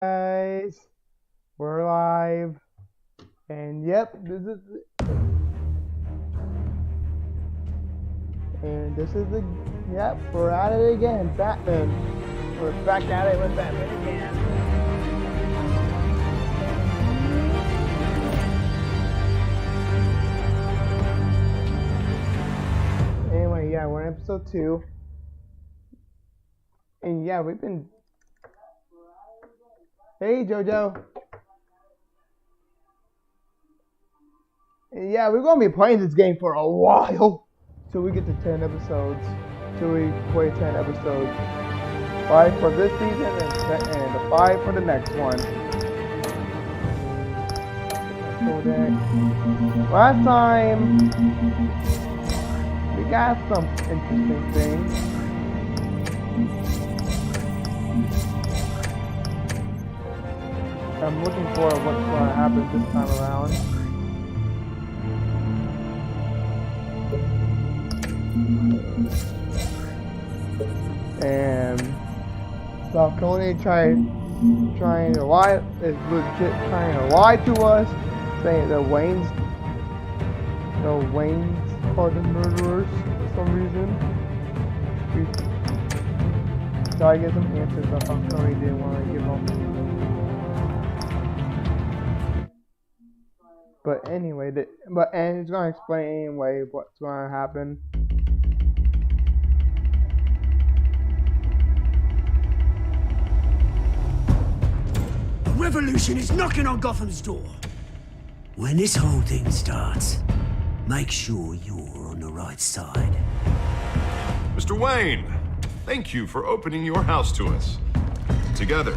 Guys, we're live, and yep, this is the yep, we're at it again, Batman. We're back at it with Batman again. Anyway, yeah, we're in episode 2, and yeah, we've been. Hey, Jojo. Yeah, we're gonna be playing this game for a while till we get to 10 episodes. Till we play 10 episodes. 5 for this season and 5 for the next one. Last time we got some interesting things. I'm looking for what's going to happen this time around. And Falcone trying to lie is legit trying to lie to us, saying the Waynes are the murderers for some reason. We tried to get some answers, but Falcone didn't want to give them. But anyway, and he's gonna explain anyway what's gonna happen. A revolution is knocking on Gotham's door. When this whole thing starts, make sure you're on the right side. Mr. Wayne, thank you for opening your house to us. Together,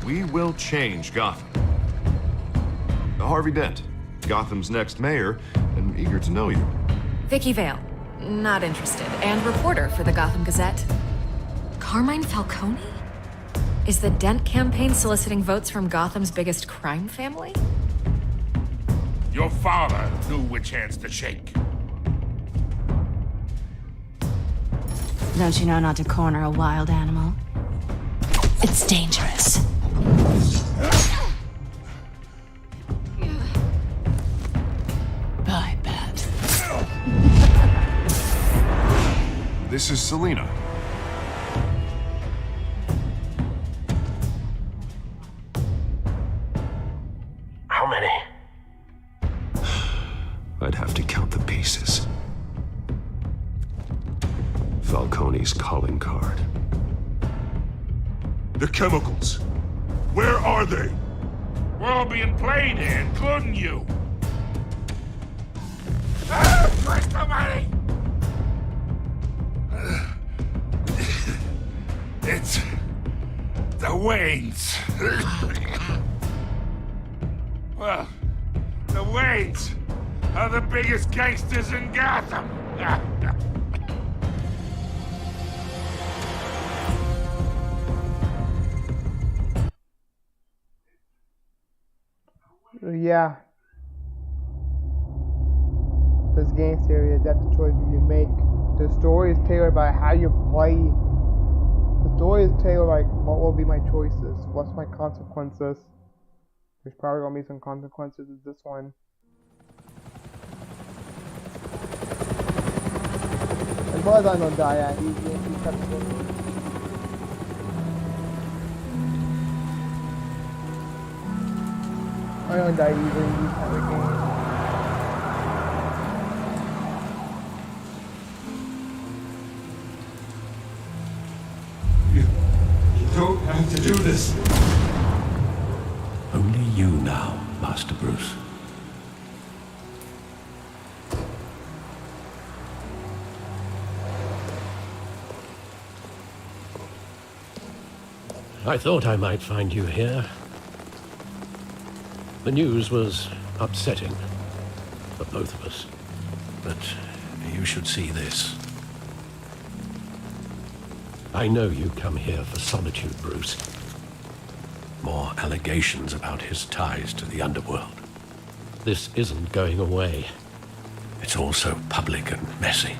we will change Gotham. Harvey Dent, Gotham's next mayor, and eager to know you. Vicky Vale, not interested, and reporter for the Gotham Gazette. Carmine Falcone? Is the Dent campaign soliciting votes from Gotham's biggest crime family? Your father knew which hands to shake. Don't you know not to corner a wild animal? It's dangerous. Bye, Bat. This is Selina. How many? I'd have to count the pieces. Falcone's calling card. The chemicals. Where are they? We're all being played here, including you. Where's somebody? It's the Waynes. Well, the Waynes are the biggest gangsters in Gotham. Yeah. This game series, that's the choices you make. The story is tailored by how you play. The story is tailored like what will be my choices, what's my consequences. There's probably gonna be some consequences in this one. As far as I don't die at easy in these episodes. I don't die easily in these kind of games. You don't have to do this. Only you now, Master Bruce. I thought I might find you here. The news was upsetting for both of us. But you should see this. I know you come here for solitude, Bruce. More allegations about his ties to the underworld. This isn't going away. It's all so public and messy.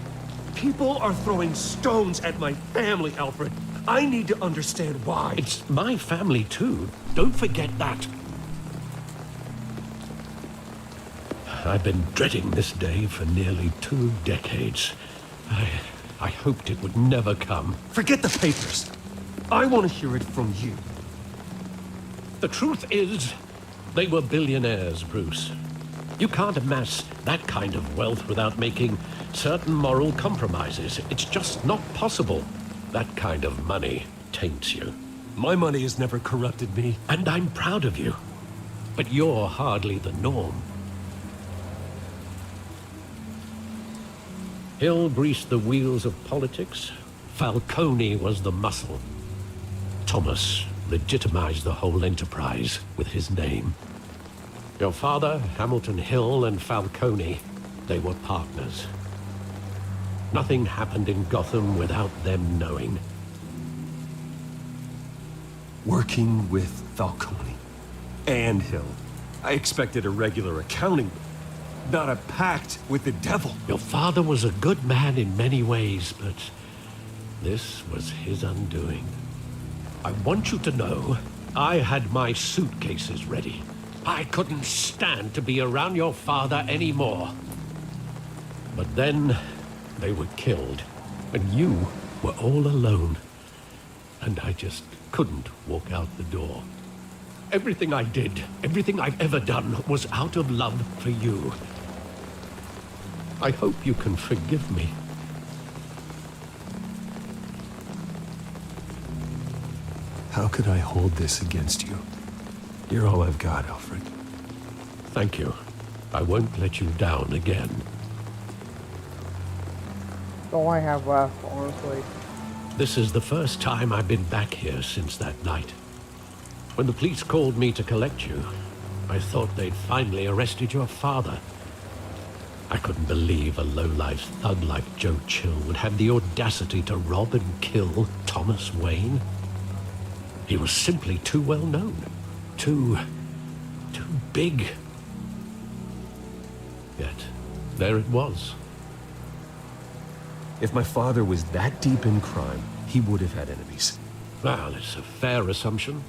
People are throwing stones at my family, Alfred. I need to understand why. It's my family too. Don't forget that. I've been dreading this day for nearly 2 decades. I hoped it would never come. Forget the papers. I want to hear it from you. The truth is, they were billionaires, Bruce. You can't amass that kind of wealth without making certain moral compromises. It's just not possible. That kind of money taints you. My money has never corrupted me. And I'm proud of you. But you're hardly the norm. Hill greased the wheels of politics. Falcone was the muscle. Thomas legitimized the whole enterprise with his name. Your father, Hamilton Hill, and Falcone, they were partners. Nothing happened in Gotham without them knowing. Working with Falcone and Hill. I expected a regular accounting, not a pact with the devil. Your father was a good man in many ways, but this was his undoing. I want you to know, I had my suitcases ready. I couldn't stand to be around your father anymore. But then, they were killed, and you were all alone. And I just couldn't walk out the door. Everything I did, everything I've ever done, was out of love for you. I hope you can forgive me. How could I hold this against you? You're all I've got, Alfred. Thank you. I won't let you down again. That's all I have left, honestly. This is the first time I've been back here since that night. When the police called me to collect you, I thought they'd finally arrested your father. I couldn't believe a low-life thug like Joe Chill would have the audacity to rob and kill Thomas Wayne. He was simply too well known. Too big. Yet, there it was. If my father was that deep in crime, he would have had enemies. Well, it's a fair assumption.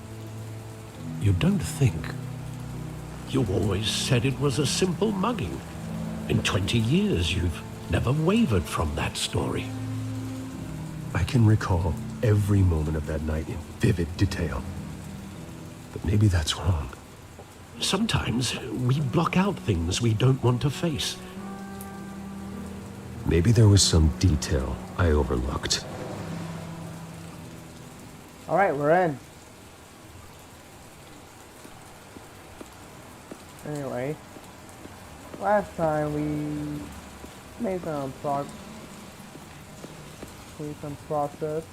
You don't think. You always said it was a simple mugging. In 20 years, you've never wavered from that story. I can recall every moment of that night in vivid detail. But maybe that's wrong. Sometimes we block out things we don't want to face. Maybe there was some detail I overlooked. Alright, we're in. Anyway, last time we made some process.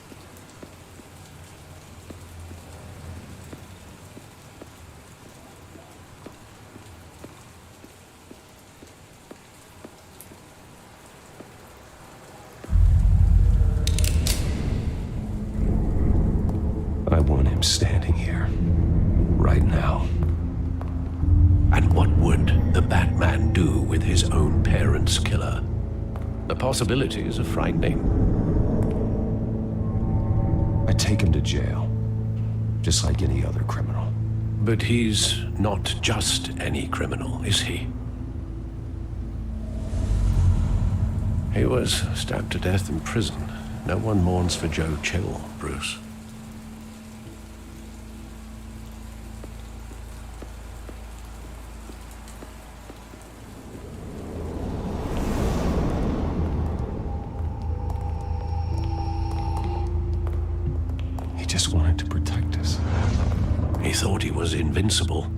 I want him standing here, right now. And what would the Batman do with his own parents' killer? The possibilities are frightening. I take him to jail, just like any other criminal. But he's not just any criminal, is he? He was stabbed to death in prison. No one mourns for Joe Chill, Bruce. Just wanted to protect us. He thought he was invincible.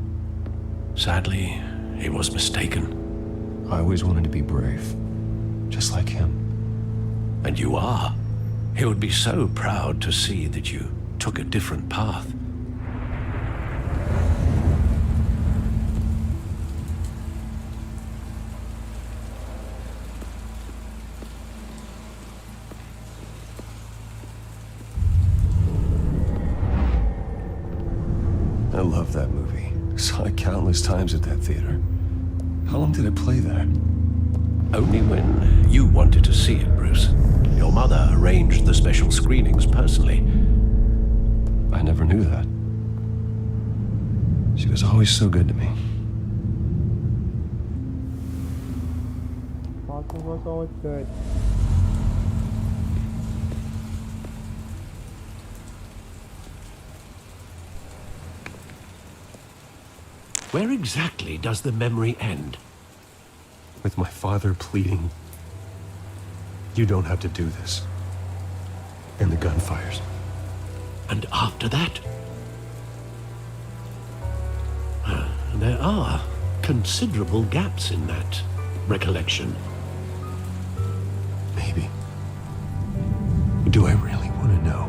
Sadly, he was mistaken. I always wanted to be brave, just like him. And you are. He would be so proud to see that you took a different path. I love that movie. Saw it countless times at that theater. How long did it play there? Only when you wanted to see it, Bruce. Your mother arranged the special screenings personally. I never knew that. She was always so good to me. Falcon was always good. Where exactly does the memory end? With my father pleading, "You don't have to do this." And the gunfires. And after that? There are considerable gaps in that recollection. Maybe. Do I really want to know?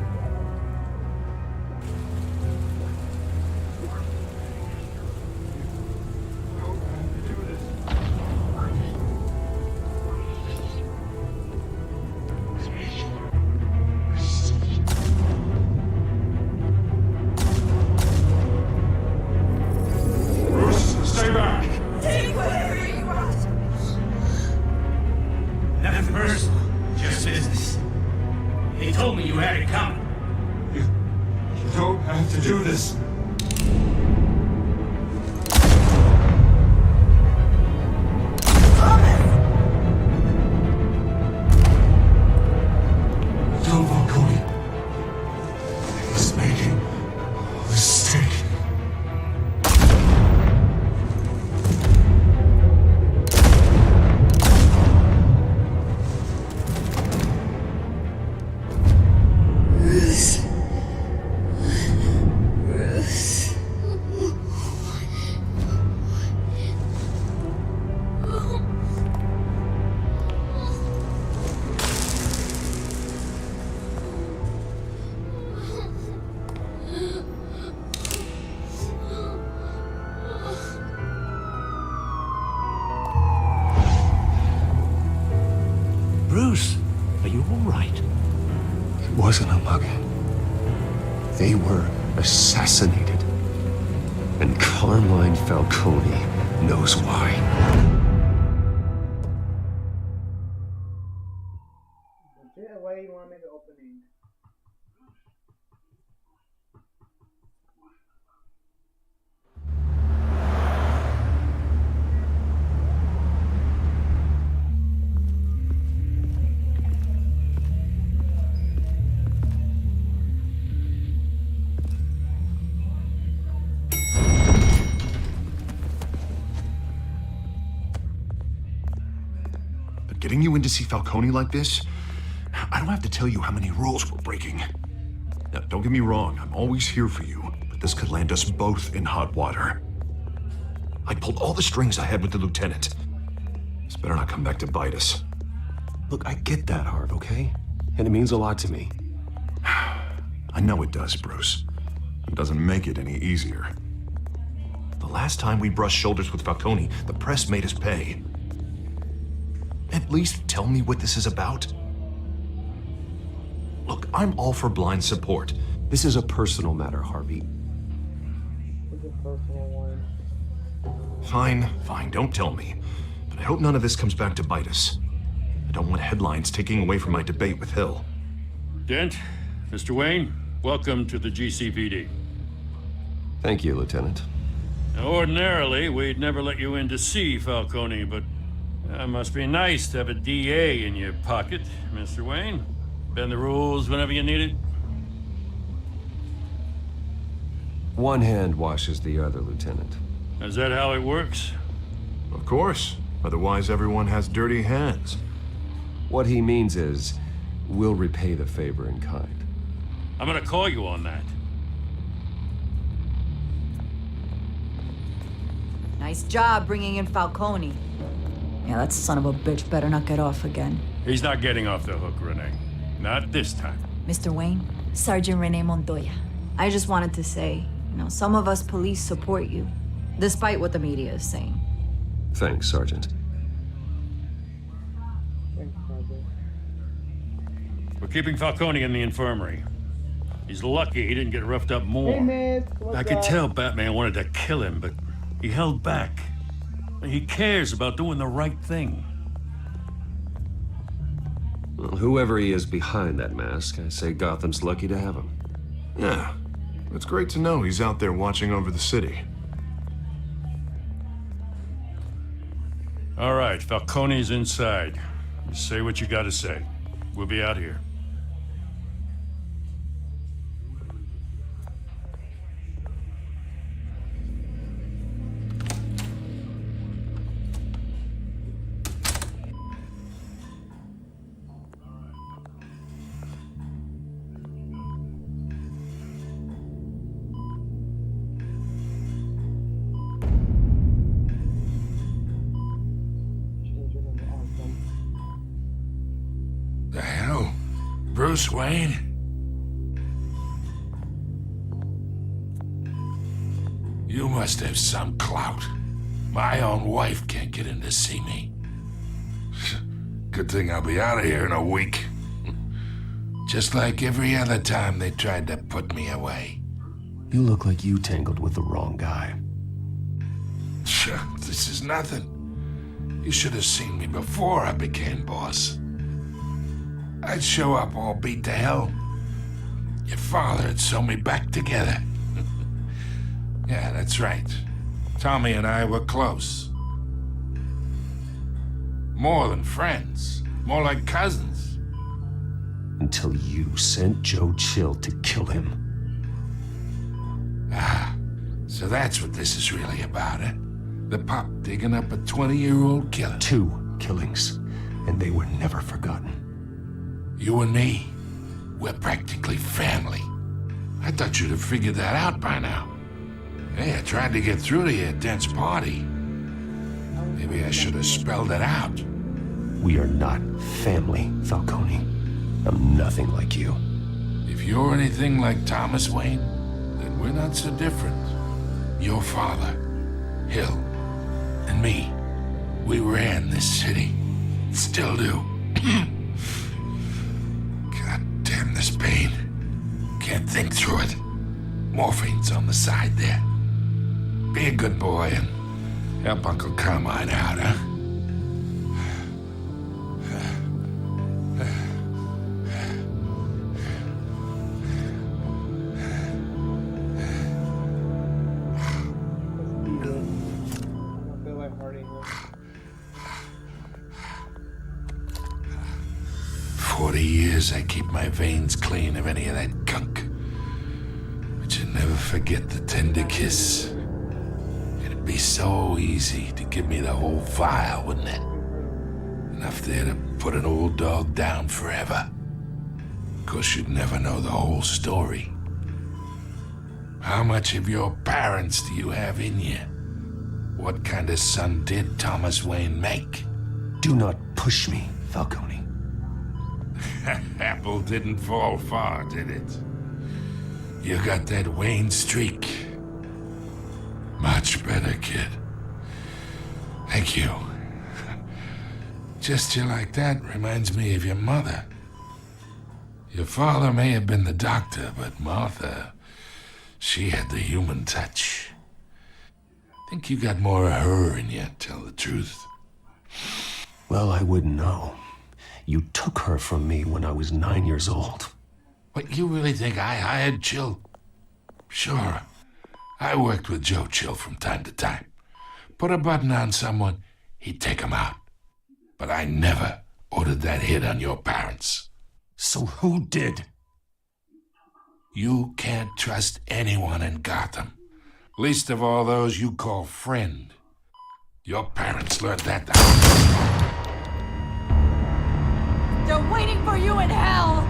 Stay back! Take whatever you want. Nothing personal, just business. He told me you had it coming. You don't have to do this. Tell Falcone he's making a mistake. Bruce, are you all right? It wasn't a mugging. They were assassinated. And Carmine Falcone knows why. Why do you want to make an opening? But getting you in to see Falcone like this, I don't have to tell you how many rules we're breaking. Now, don't get me wrong, I'm always here for you, but this could land us both in hot water. I pulled all the strings I had with the lieutenant. This better not come back to bite us. Look, I get that, Harv, okay? And it means a lot to me. I know it does, Bruce. It doesn't make it any easier. The last time we brushed shoulders with Falcone, the press made us pay. At least tell me what this is about. Look, I'm all for blind support. This is a personal matter, Harvey. It's a personal one. Fine, don't tell me. But I hope none of this comes back to bite us. I don't want headlines taking away from my debate with Hill. Dent, Mr. Wayne, welcome to the GCPD. Thank you, Lieutenant. Now, ordinarily, we'd never let you in to see Falcone, but it must be nice to have a DA in your pocket, Mr. Wayne. Bend the rules whenever you need it. One hand washes the other, Lieutenant. Is that how it works? Of course. Otherwise, everyone has dirty hands. What he means is, we'll repay the favor in kind. I'm gonna call you on that. Nice job bringing in Falcone. Yeah, that son of a bitch better not get off again. He's not getting off the hook, Renee. Not this time. Mr. Wayne, Sergeant Renee Montoya. I just wanted to say, some of us police support you, despite what the media is saying. Thanks, Sergeant. Thanks, Sergeant. We're keeping Falcone in the infirmary. He's lucky he didn't get roughed up more. Hey, miss. What's I could up? tell Batman wanted to kill him, but he held back. He cares about doing the right thing. Well, whoever he is behind that mask, I say Gotham's lucky to have him. Yeah, It's great to know he's out there watching over the city. All right, Falcone's inside. You say what you gotta say. We'll be out here. The hell? Bruce Wayne? You must have some clout. My own wife can't get in to see me. Good thing I'll be out of here in a week. Just like every other time they tried to put me away. You look like you tangled with the wrong guy. This is nothing. You should have seen me before I became boss. I'd show up all beat to hell. Your father had sewn me back together. Yeah, that's right. Tommy and I were close. More than friends. More like cousins. Until you sent Joe Chill to kill him. Ah, so that's what this is really about, eh? The pup digging up a 20-year-old killer. 2 killings, and they were never forgotten. You and me, we're practically family. I thought you'd have figured that out by now. Hey, I tried to get through to your dense party. Maybe I should have spelled it out. We are not family, Falcone. I'm nothing like you. If you're anything like Thomas Wayne, then we're not so different. Your father, Hill, and me, we ran this city. Still do. God damn this pain. Can't think through it. Morphine's on the side there. Be a good boy and help Uncle Carmine out, huh? I feel like hurting him. 40 years I keep my veins clean of any of that gunk. But you never forget the tender kiss. It'd be so easy to give me the whole vial, wouldn't it? Enough there to put an old dog down forever. Of course, you'd never know the whole story. How much of your parents do you have in you? What kind of son did Thomas Wayne make? Do not push me, Falcone. Apple didn't fall far, did it? You got that Wayne streak. Much better, kid. Thank you. Gesture like that reminds me of your mother. Your father may have been the doctor, but Martha, she had the human touch. Think you got more of her in you, tell the truth. Well, I wouldn't know. You took her from me when I was 9 years old. What, you really think I hired Chill? Sure. I worked with Joe Chill from time to time. Put a button on someone, he'd take him out. But I never ordered that hit on your parents. So who did? You can't trust anyone in Gotham. Least of all those you call friend. Your parents learned that the They're waiting for you in hell!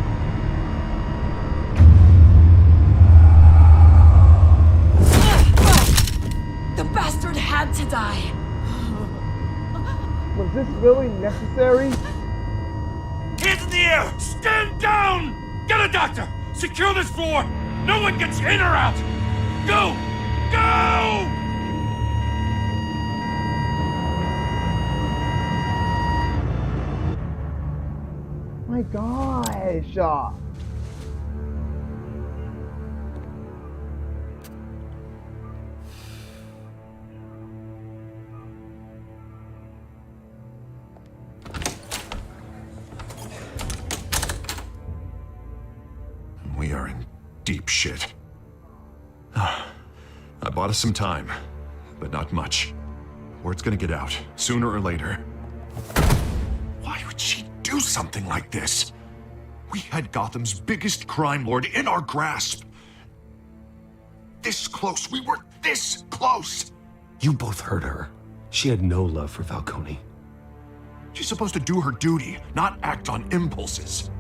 The bastard had to die. Was this really necessary? Hands in the air! Stand down! Get a doctor! Secure this floor! No one gets in or out! Go! Go! My gosh! We are in deep shit. I bought us some time, but not much. Word's gonna get out, sooner or later. Why would she do something like this? We had Gotham's biggest crime lord in our grasp. This close, we were this close! You both hurt her. She had no love for Falcone. She's supposed to do her duty, not act on impulses.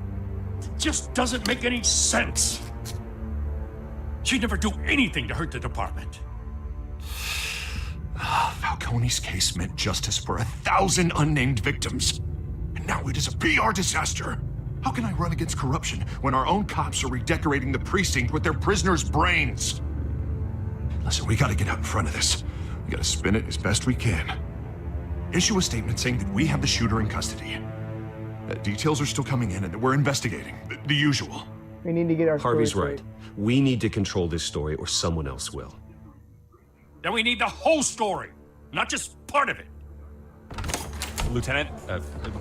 It just doesn't make any sense. She'd never do anything to hurt the department. Falcone's case meant justice for 1,000 unnamed victims. And now it is a PR disaster. How can I run against corruption when our own cops are redecorating the precinct with their prisoners' brains? Listen, we gotta get out in front of this. We gotta spin it as best we can. Issue a statement saying that we have the shooter in custody. Details are still coming in and that we're investigating. The usual. We need to get our Harvey's story right. straight. We need to control this story or someone else will. Then we need the whole story, not just part of it. Lieutenant,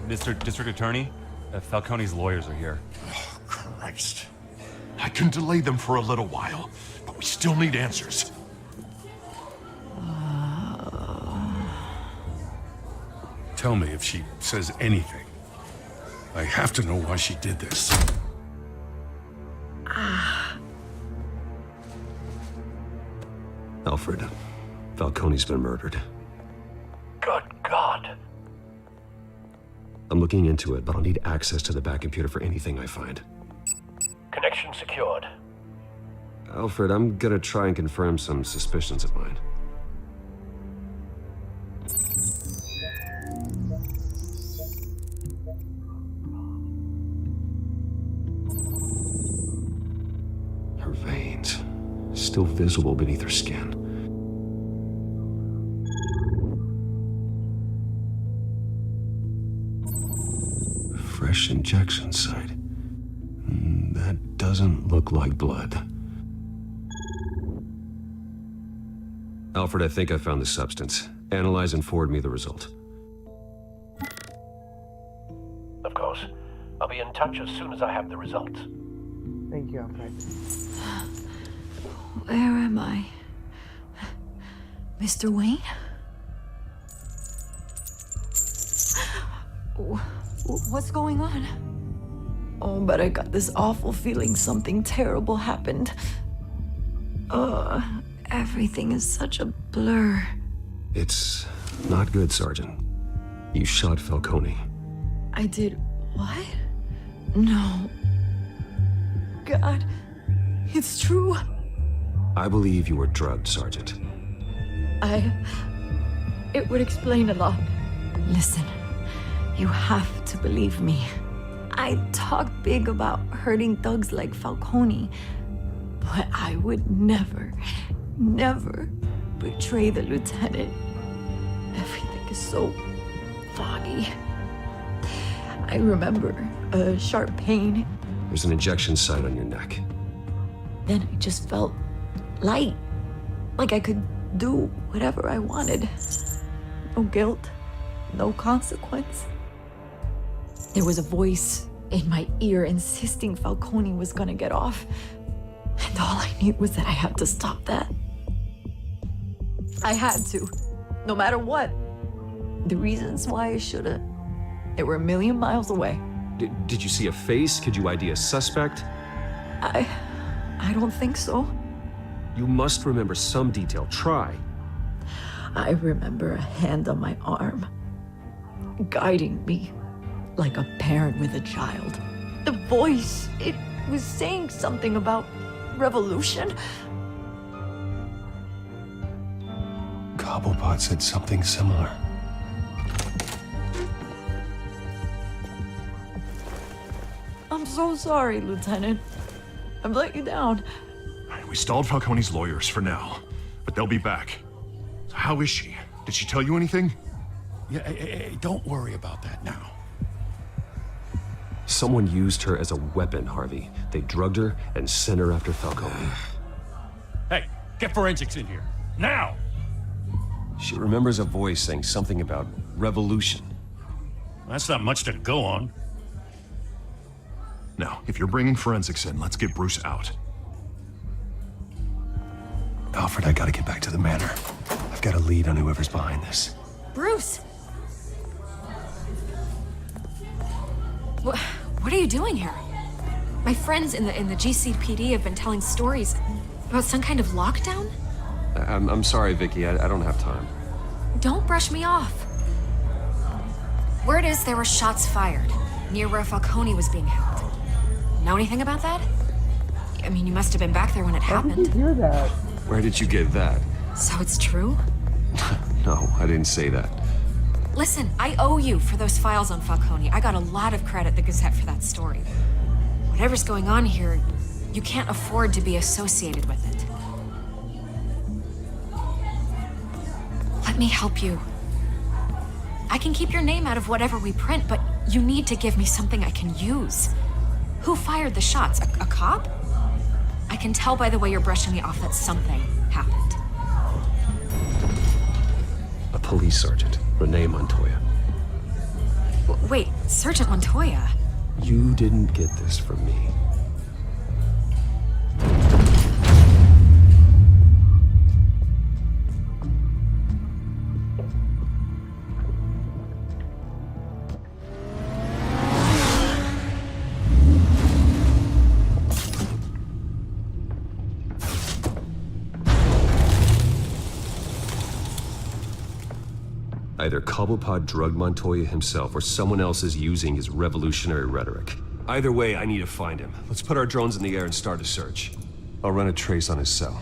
Mr. District Attorney, Falcone's lawyers are here. Oh, Christ. I can delay them for a little while, but we still need answers. Tell me if she says anything. I have to know why she did this. Alfred, Falcone's been murdered. Good God. I'm looking into it, but I'll need access to the back computer for anything I find. Connection secured. Alfred, I'm gonna try and confirm some suspicions of mine. Her veins, still visible beneath her skin. Fresh injection site. That doesn't look like blood. Alfred, I think I found the substance. Analyze and forward me the result. Of course. I'll be in touch as soon as I have the results. Thank you, Alfred. Where am I? Mr. Wayne? What's going on? Oh, but I got this awful feeling something terrible happened. Everything is such a blur. It's not good, Sergeant. You shot Falcone. I did what? No. God, it's true. I believe you were drugged, Sergeant. It would explain a lot. Listen, you have to believe me. I talk big about hurting thugs like Falcone, but I would never betray the lieutenant. Everything is so foggy. I remember a sharp pain. There's an injection site on your neck. Then I just felt light, like I could do whatever I wanted. No guilt, no consequence. There was a voice in my ear insisting Falcone was gonna get off. And all I knew was that I had to stop that. I had to, no matter what. The reasons why I should've, they were a million miles away. Did you see a face? Could you ID a suspect? I don't think so. You must remember some detail. Try. I remember a hand on my arm, guiding me like a parent with a child. The voice, it was saying something about revolution. Cobblepot said something similar. I'm so sorry, Lieutenant. I've let you down. We stalled Falcone's lawyers for now, but they'll be back. So how is she? Did she tell you anything? Yeah, hey, don't worry about that now. Someone used her as a weapon, Harvey. They drugged her and sent her after Falcone. Hey, get forensics in here. Now! She remembers a voice saying something about revolution. That's not much to go on. Now, if you're bringing forensics in, let's get Bruce out. Alfred, I gotta get back to the manor. I've got a lead on whoever's behind this. Bruce! What are you doing here? My friends in the GCPD have been telling stories about some kind of lockdown? I'm sorry, Vicky. I don't have time. Don't brush me off. Word is there were shots fired near where Falcone was being held. Know anything about that? I mean, you must have been back there when it How did happened. you hear that? Where did you get that? So it's true? No, I didn't say that. Listen, I owe you for those files on Falcone. I got a lot of credit at the Gazette for that story. Whatever's going on here, you can't afford to be associated with it. Let me help you. I can keep your name out of whatever we print, but you need to give me something I can use. Who fired the shots? A cop? I can tell by the way you're brushing me off that something happened. A police sergeant, Renee Montoya. Wait, Sergeant Montoya? You didn't get this from me. Either Cobblepot drugged Montoya himself or someone else is using his revolutionary rhetoric. Either way, I need to find him. Let's put our drones in the air and start a search. I'll run a trace on his cell.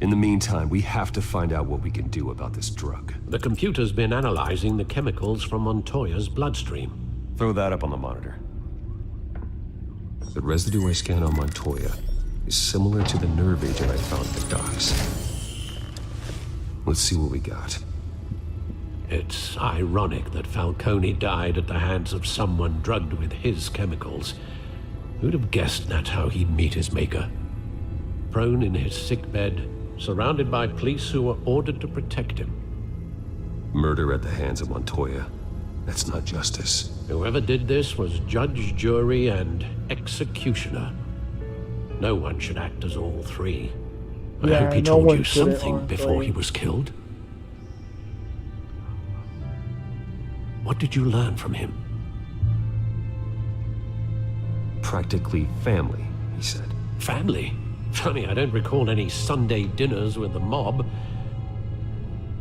In the meantime, we have to find out what we can do about this drug. The computer's been analyzing the chemicals from Montoya's bloodstream. Throw that up on the monitor. The residue I scan on Montoya is similar to the nerve agent I found at the docks. Let's see what we got. It's ironic that Falcone died at the hands of someone drugged with his chemicals. Who'd have guessed that's how he'd meet his maker? Prone in his sickbed, surrounded by police who were ordered to protect him. Murder at the hands of Montoya. That's not justice. Whoever did this was judge, jury, and executioner. No one should act as all three. I hope he told you something before he was killed. What did you learn from him? Practically family, he said. Family? Funny, I don't recall any Sunday dinners with the mob.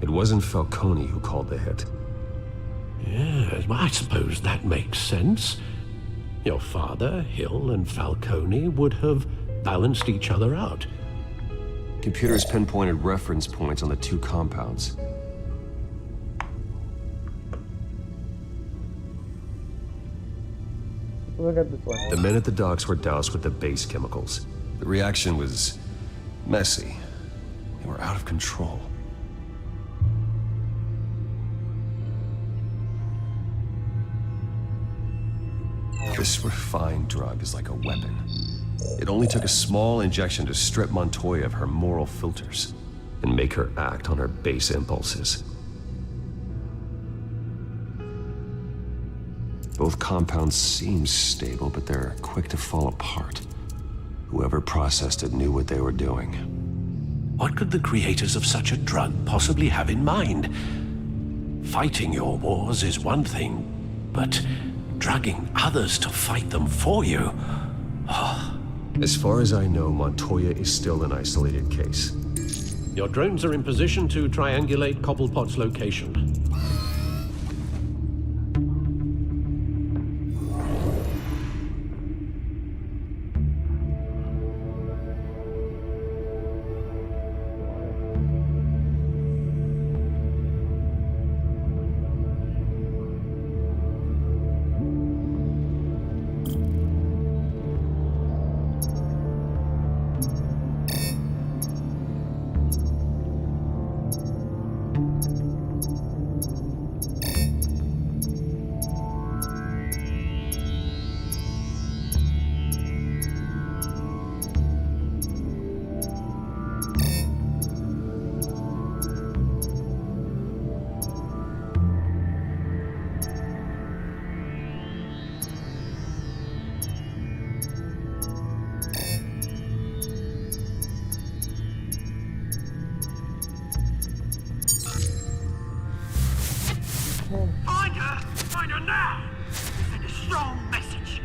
It wasn't Falcone who called the hit. Yes, well, I suppose that makes sense. Your father, Hill, and Falcone would have balanced each other out. Computers pinpointed reference points on the two compounds. Look at this one. The men at the docks were doused with the base chemicals. The reaction was messy. They were out of control. This refined drug is like a weapon. It only took a small injection to strip Montoya of her moral filters and make her act on her base impulses. Both compounds seem stable, but they're quick to fall apart. Whoever processed it knew what they were doing. What could the creators of such a drug possibly have in mind? Fighting your wars is one thing, but drugging others to fight them for you? Oh. As far as I know, Montoya is still an isolated case. Your drones are in position to triangulate Cobblepot's location. Find her! Find her now! Send a strong message.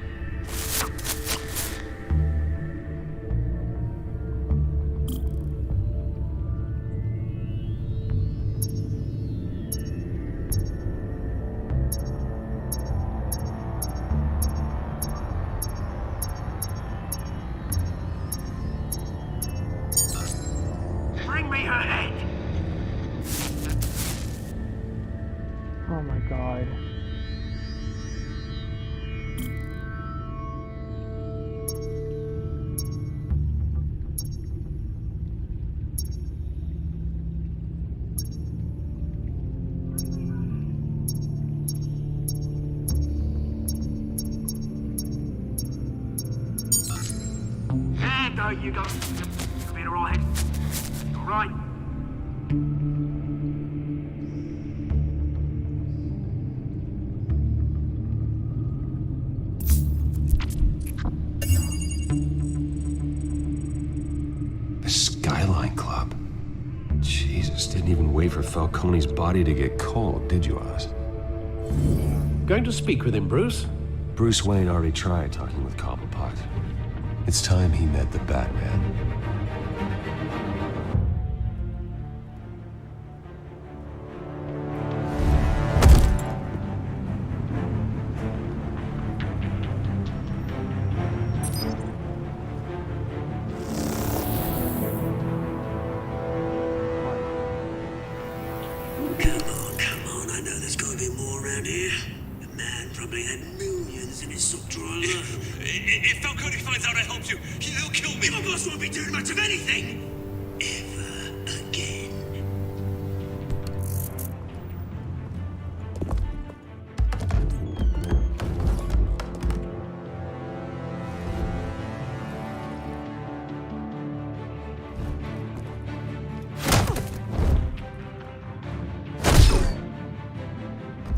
Bring me her head! Oh my god. There you go. You'll be alright. Alright. The Skyline Club. Jesus, didn't even wait for Falcone's body to get cold, did you, Oz? Going to speak with him, Bruce? Bruce Wayne already tried talking with Cobblepot. It's time he met the Batman. Come on, I know there's gonna be more around here. The man probably had millions in his sock drawer. If Falcone finds out I helped you, he'll kill me. Your boss won't be doing much of anything. Ever again.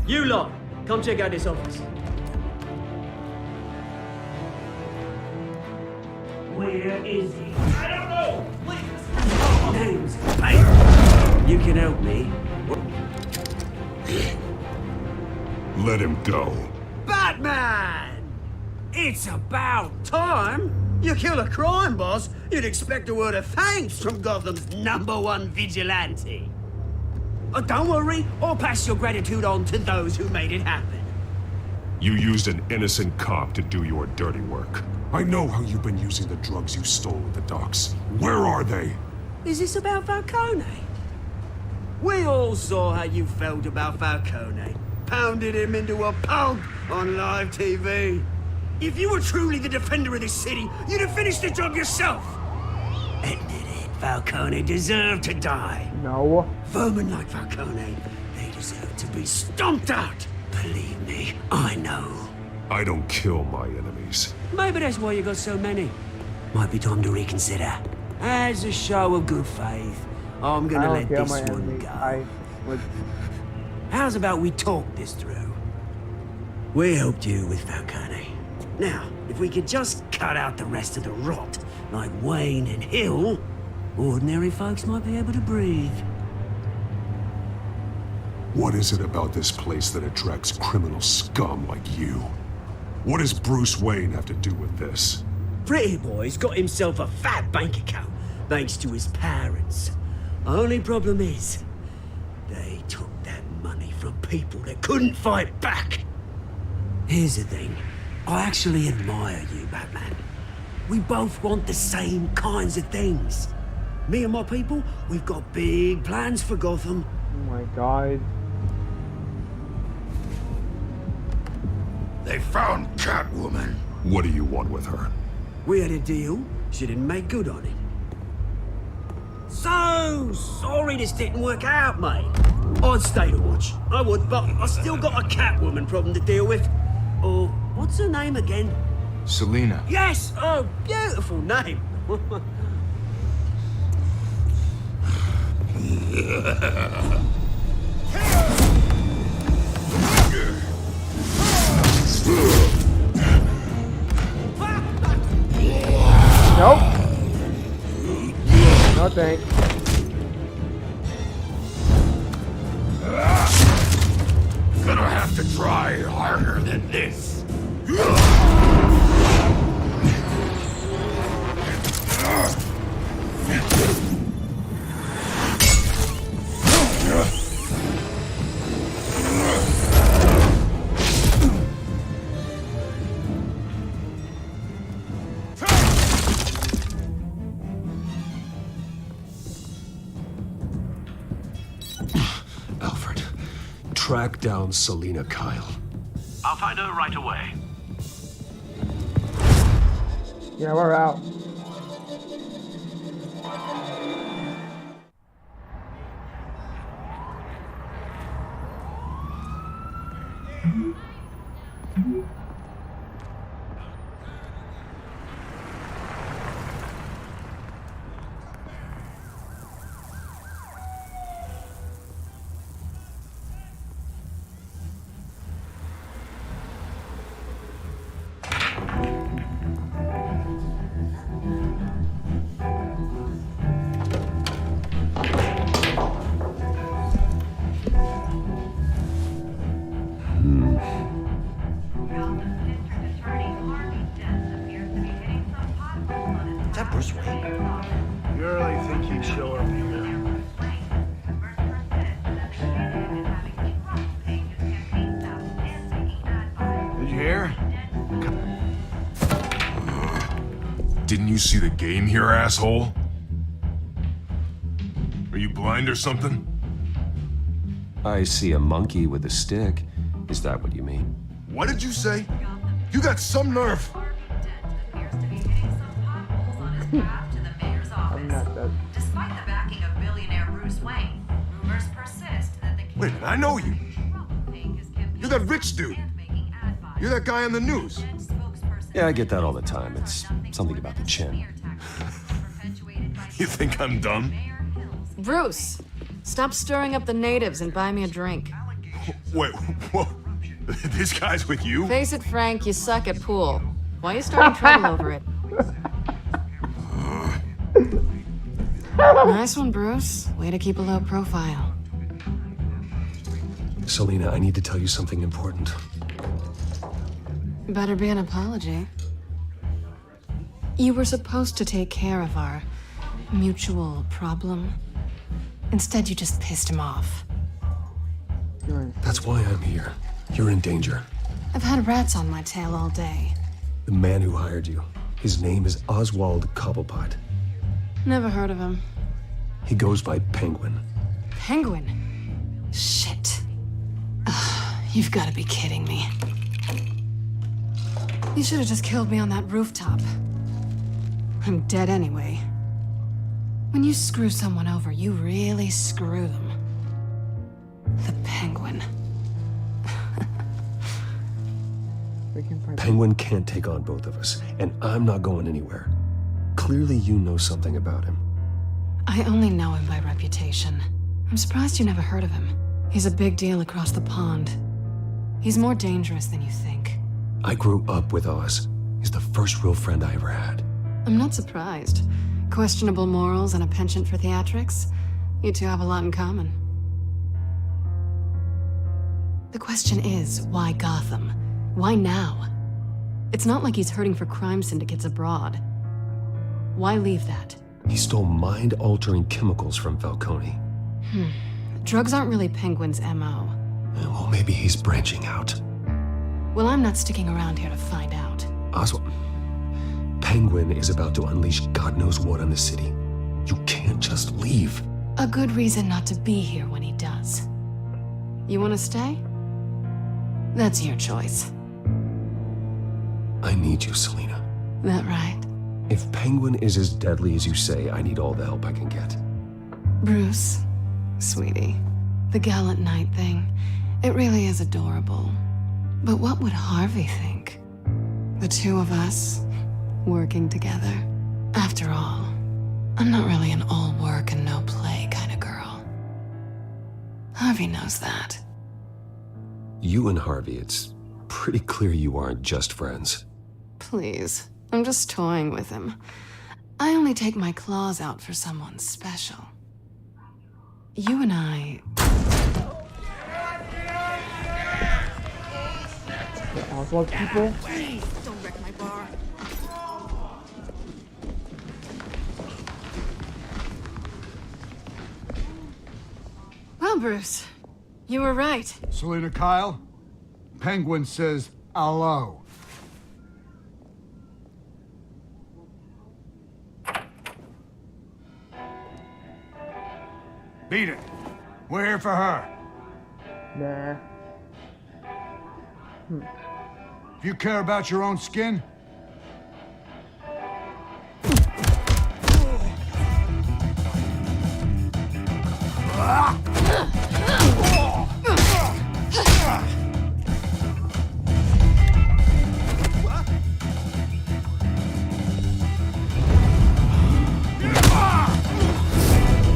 You lot, come check out this office. Where is he? I don't know! Please! Names! Hey! You can help me. Let him go. Batman! It's about time! You kill a crime boss, you'd expect a word of thanks from Gotham's #1 vigilante. Don't worry, I'll pass your gratitude on to those who made it happen. You used an innocent cop to do your dirty work. I know how you've been using the drugs you stole at the docks. Where are they? Is this about Falcone? We all saw how you felt about Falcone. Pounded him into a pulp on live TV. If you were truly the defender of this city, you'd have finished the job yourself. Admit it, Falcone deserved to die. No. Vermin like Falcone, they deserve to be stomped out. Believe me, I know. I don't kill my enemies. Maybe that's why you got so many. Might be time to reconsider. As a show of good faith, I'm gonna let this one go. How's about we talk this through? We helped you with Falcone. Now, if we could just cut out the rest of the rot, like Wayne and Hill, ordinary folks might be able to breathe. What is it about this place that attracts criminal scum like you? What does Bruce Wayne have to do with this? Pretty Boy's got himself a fat bank account, thanks to his parents. Only problem is, they took that money from people that couldn't fight back. Here's the thing. I actually admire you, Batman. We both want the same kinds of things. Me and my people, we've got big plans for Gotham. Oh my god. They found Catwoman. What do you want with her? We had a deal. She didn't make good on it. So sorry this didn't work out, mate. I'd stay to watch. I would, but I still got a Catwoman problem to deal with. Or what's her name again? Selina. Yes! Oh, beautiful name. Nope. No thanks. to try harder than this. Alfred, track down Selina Kyle. I'll find her right away. Yeah, we're out. Is that Bruce Wayne? You really think he'd show up here? Did you hear? Didn't you see the game here, asshole? Are you blind or something? I see a monkey with a stick. Is that what you mean? What did you say? You got some nerve. I'm not dead. Despite the backing of billionaire Bruce Wayne, rumors persist that the Wait, I know you. You're that rich dude. You're that guy on the news. Yeah, I get that all the time. It's something about the chin. You think I'm dumb? Bruce, stop stirring up the natives and buy me a drink. Wait, whoa. This guy's with you? Face it, Frank, you suck at pool. Why are you starting trouble over it? Nice one, Bruce. Way to keep a low profile. Selina, I need to tell you something important. Better be an apology. You were supposed to take care of our mutual problem. Instead, you just pissed him off. That's why I'm here. You're in danger. I've had rats on my tail all day. The man who hired you, his name is Oswald Cobblepot. Never heard of him. He goes by Penguin. Penguin? Shit. Ugh, you've got to be kidding me. You should have just killed me on that rooftop. I'm dead anyway. When you screw someone over, you really screw them. The Penguin. Penguin can't take on both of us, and I'm not going anywhere. Clearly you know something about him. I only know him by reputation. I'm surprised you never heard of him. He's a big deal across the pond. He's more dangerous than you think. I grew up with Oz. He's the first real friend I ever had. I'm not surprised. Questionable morals and a penchant for theatrics. You two have a lot in common. The question is, why Gotham? Why now? It's not like he's hurting for crime syndicates abroad. Why leave that? He stole mind-altering chemicals from Falcone. Drugs aren't really Penguin's MO. Well, maybe he's branching out. Well, I'm not sticking around here to find out. Oswald, Penguin is about to unleash God knows what on the city. You can't just leave. A good reason not to be here when he does. You want to stay? That's your choice. I need you, Selina. That right? If Penguin is as deadly as you say, I need all the help I can get. Bruce, sweetie, the gallant knight thing, it really is adorable. But what would Harvey think? The two of us, working together. After all, I'm not really an all work and no play kind of girl. Harvey knows that. You and Harvey, it's pretty clear you aren't just friends. Please, I'm just toying with him. I only take my claws out for someone special. You and I... Those people? Don't wreck my bar. Well, Bruce, you were right. Selena Kyle? Penguin says hello. Beat it. We're here for her. Nah. If you care about your own skin,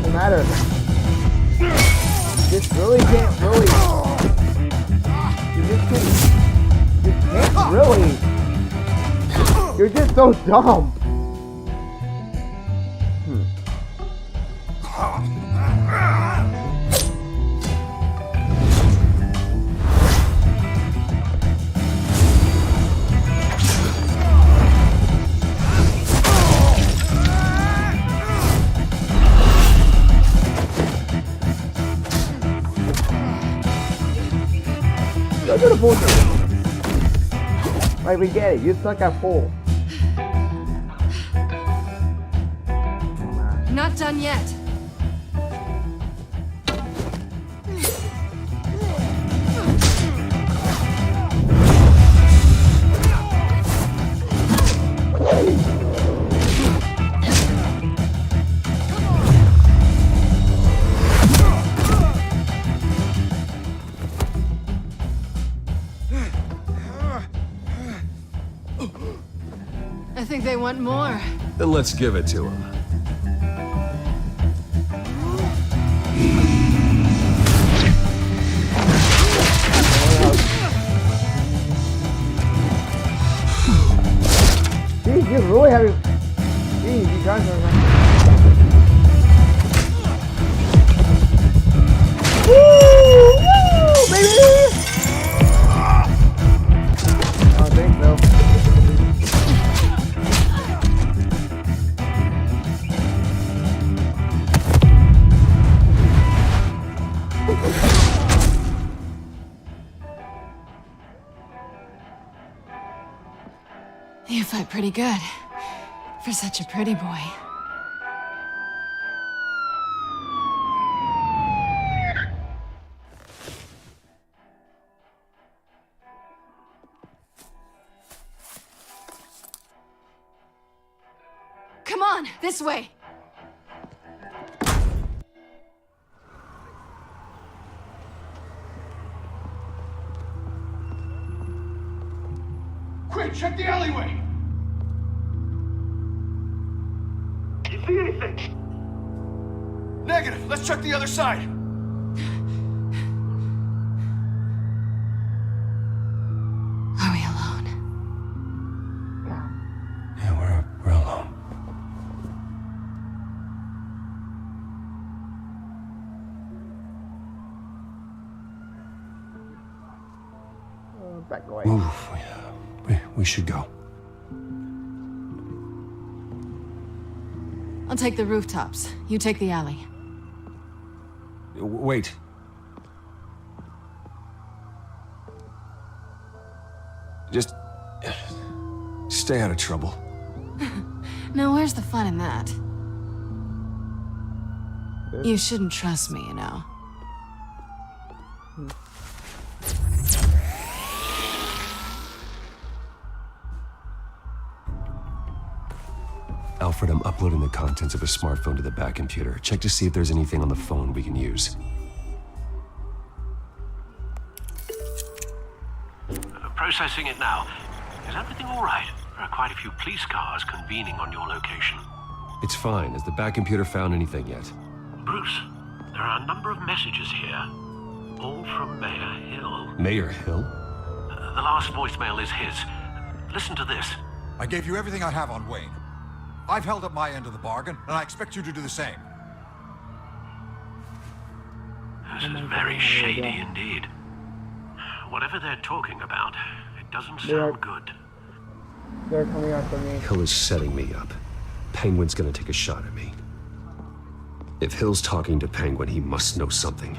No matter. This really can't really. You can't really. You're just so dumb. Go to the bullshit. Like, we get it. You suck at pool. Not done yet. I think they want more. Then let's give it to him. Jeez, you're really having. Jeez, you guys are. Woo! Baby! I think so. You fight pretty good. For such a pretty boy. Come on, this way. quick, check the alleyway. You see anything? Negative. Let's check the other side. Are we alone? Yeah, we're alone. Back away. Move. We should go. I'll take the rooftops. You take the alley. Wait. Just stay out of trouble. Now, where's the fun in that? You shouldn't trust me, you know. Alfred, I'm uploading the contents of a smartphone to the back computer. Check to see if there's anything on the phone we can use. Processing it now. Is everything all right? There are quite a few police cars convening on your location. It's fine. Has the back computer found anything yet? Bruce, there are a number of messages here, all from Mayor Hill. Mayor Hill? The last voicemail is his. Listen to this. I gave you everything I have on Wayne. I've held up my end of the bargain, and I expect you to do the same. This is very shady indeed. Whatever they're talking about, it Doesn't They're- sound good. They're coming after me. Hill is setting me up. Penguin's gonna take a shot at me. If Hill's talking to Penguin, he must know something.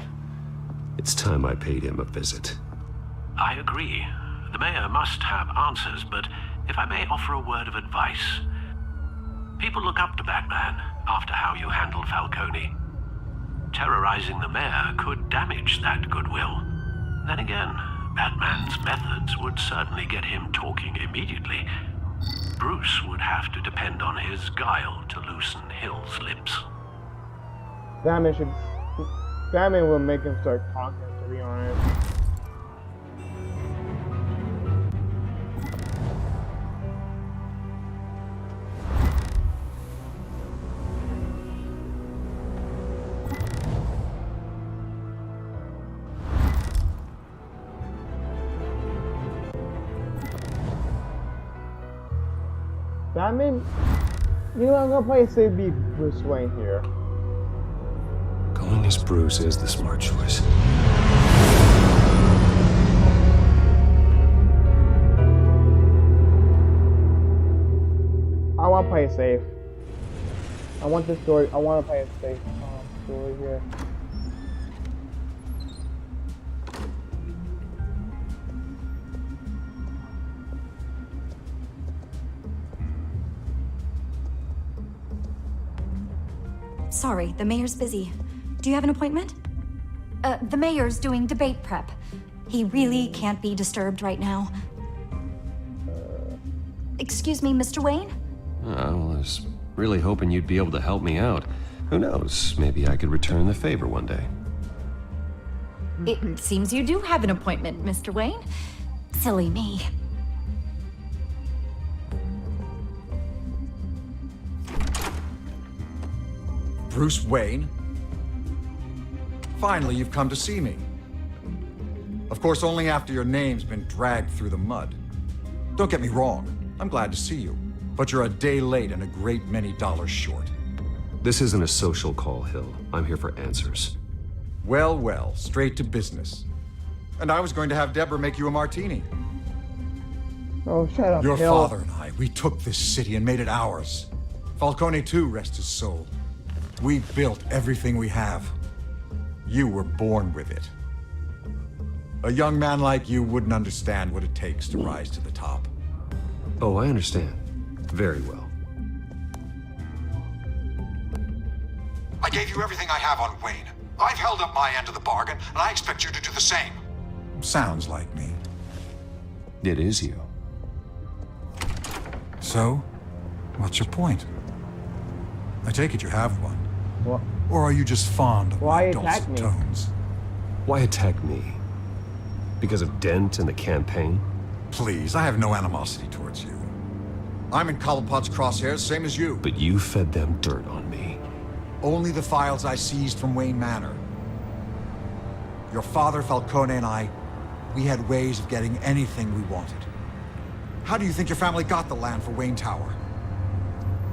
It's time I paid him a visit. I agree. The mayor must have answers, but if I may offer a word of advice. People look up to Batman after how you handled Falcone. Terrorizing the mayor could damage that goodwill. Then again, Batman's methods would certainly get him talking immediately. Bruce would have to depend on his guile to loosen Hill's lips. Batman will make him start talking, to be honest. Batman, you know, I'm gonna play safe be Bruce Wayne here. Going as Bruce is the smart choice. I want to play it safe. I want this story. I want to play a safe story here. Sorry, the mayor's busy. Do you have an appointment? The mayor's doing debate prep. He really can't be disturbed right now. Excuse me, Mr. Wayne? I was really hoping you'd be able to help me out. Who knows, maybe I could return the favor one day. It seems you do have an appointment, Mr. Wayne. Silly me. Bruce Wayne? Finally, you've come to see me. Of course, only after your name's been dragged through the mud. Don't get me wrong, I'm glad to see you. But you're a day late and a great many dollars short. This isn't a social call, Hill. I'm here for answers. Well, well, straight to business. And I was going to have Deborah make you a martini. Oh, shut up, Your Hill. father and I, we took this city and made it ours. Falcone too, rest his soul. We built everything we have. You were born with it. A young man like you wouldn't understand what it takes to rise to the top. Oh, I understand. Very well. I gave you everything I have on Wayne. I've held up my end of the bargain, and I expect you to do the same. Sounds like me. It is you. So, what's your point? I take it you have one. What? Or are you just fond of Why my attack dulcet me? tones? Why attack me? Because of Dent and the campaign? Please, I have no animosity towards you. I'm in Cobblepot's crosshairs, same as you. But you fed them dirt on me. Only the files I seized from Wayne Manor. Your father, Falcone, and I, we had ways of getting anything we wanted. How do you think your family got the land for Wayne Tower?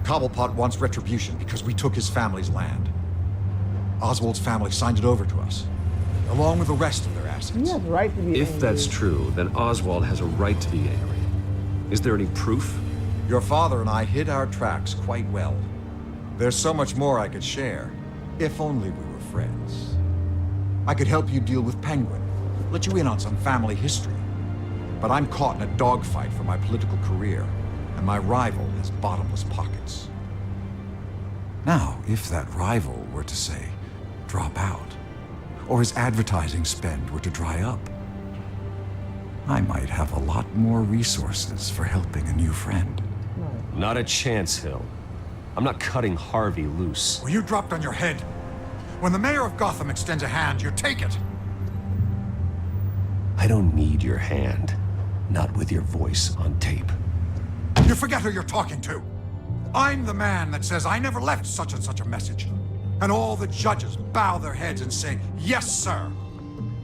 Cobblepot wants retribution because we took his family's land. Oswald's family signed it over to us, along with the rest of their assets. He has right to be If angry. that's true, then Oswald has a right to be angry. Is there any proof? Your father and I hid our tracks quite well. There's so much more I could share, if only we were friends. I could help you deal with Penguin, let you in on some family history. But I'm caught in a dogfight for my political career, and my rival has bottomless pockets. Now, if that rival were to say, drop out, or his advertising spend were to dry up, I might have a lot more resources for helping a new friend. Not a chance, Hill. I'm not cutting Harvey loose. Well, you dropped on your head. When the mayor of Gotham extends a hand, you take it. I don't need your hand. Not with your voice on tape. You forget who you're talking to. I'm the man that says I never left such and such a message. And all the judges bow their heads and say, yes, sir.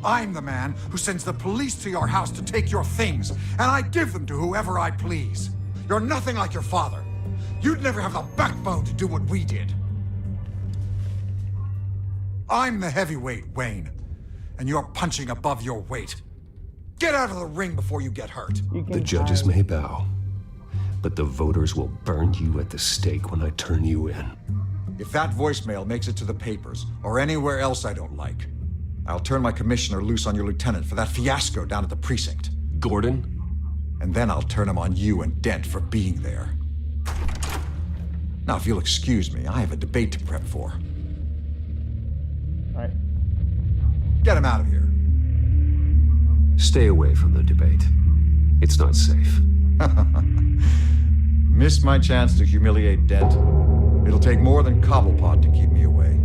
I'm the man who sends the police to your house to take your things, and I give them to whoever I please. You're nothing like your father. You'd never have the backbone to do what we did. I'm the heavyweight, Wayne, and you're punching above your weight. Get out of the ring before you get hurt. The judges may bow, but the voters will burn you at the stake when I turn you in. If that voicemail makes it to the papers, or anywhere else I don't like, I'll turn my commissioner loose on your lieutenant for that fiasco down at the precinct. Gordon? And then I'll turn him on you and Dent for being there. Now, if you'll excuse me, I have a debate to prep for. Alright. Get him out of here. Stay away from the debate. It's not safe. Missed my chance to humiliate Dent. It'll take more than Cobblepot to keep me away.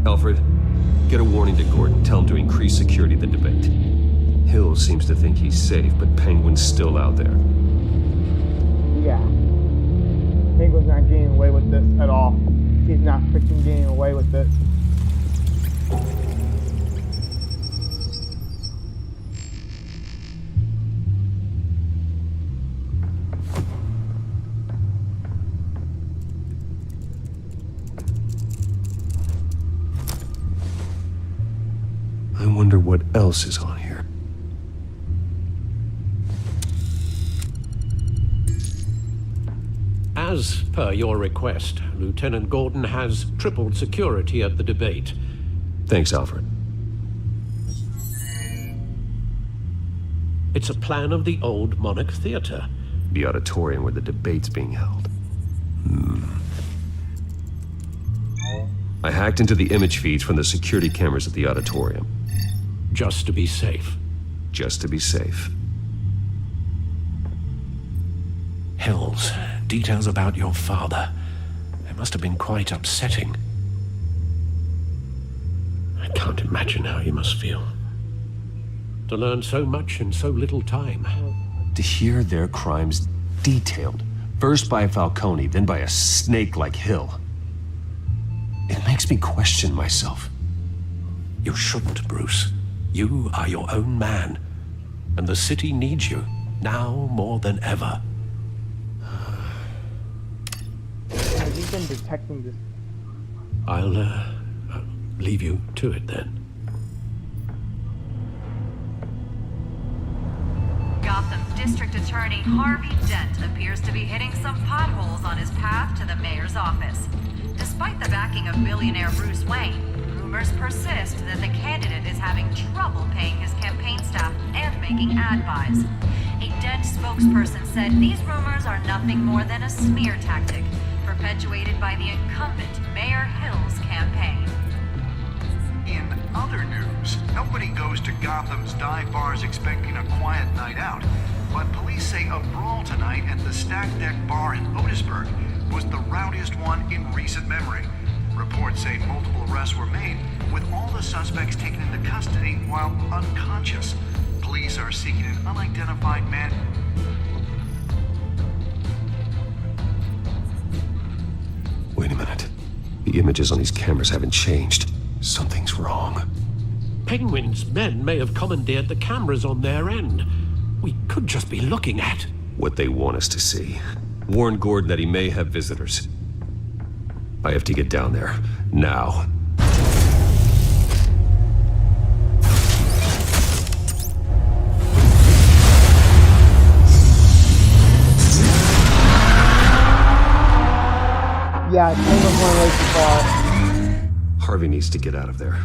Alfred, get a warning to Gordon. Tell him to increase security at the debate. Hill seems to think he's safe, but Penguin's still out there. Yeah. Penguin's not getting away with this at all. He's not freaking getting away with it. I wonder what else is on here. As per your request, Lieutenant Gordon has tripled security at the debate. Thanks, Alfred. It's a plan of the old Monarch Theater. The auditorium where the debate's being held. I hacked into the image feeds from the security cameras at the auditorium. Just to be safe. Just to be safe. Hills, details about your father. It must have been quite upsetting. I can't imagine how you must feel. To learn so much in so little time. To hear their crimes detailed, first by Falcone, then by a snake like Hill. It makes me question myself. You shouldn't, Bruce. You are your own man. And the city needs you, now more than ever. You've been detecting this. I'll leave you to it then. Gotham District Attorney Harvey Dent appears to be hitting some potholes on his path to the mayor's office. Despite the backing of billionaire Bruce Wayne, rumors persist that the candidate is having trouble paying his campaign staff and making ad buys. A Dent spokesperson said these rumors are nothing more than a smear tactic, perpetuated by the incumbent Mayor Hill's campaign. In other news, nobody goes to Gotham's dive bars expecting a quiet night out, but police say a brawl tonight at the Stack Deck Bar in Otisburg was the rowdiest one in recent memory. Reports say multiple arrests were made, with all the suspects taken into custody while unconscious. Police are seeking an unidentified man. Wait a minute. The images on these cameras haven't changed. Something's wrong. Penguin's men may have commandeered the cameras on their end. We could just be looking at what they want us to see. Warn Gordon that he may have visitors. I have to get down there. Now. Yeah, I think I'm going way too far. Harvey needs to get out of there.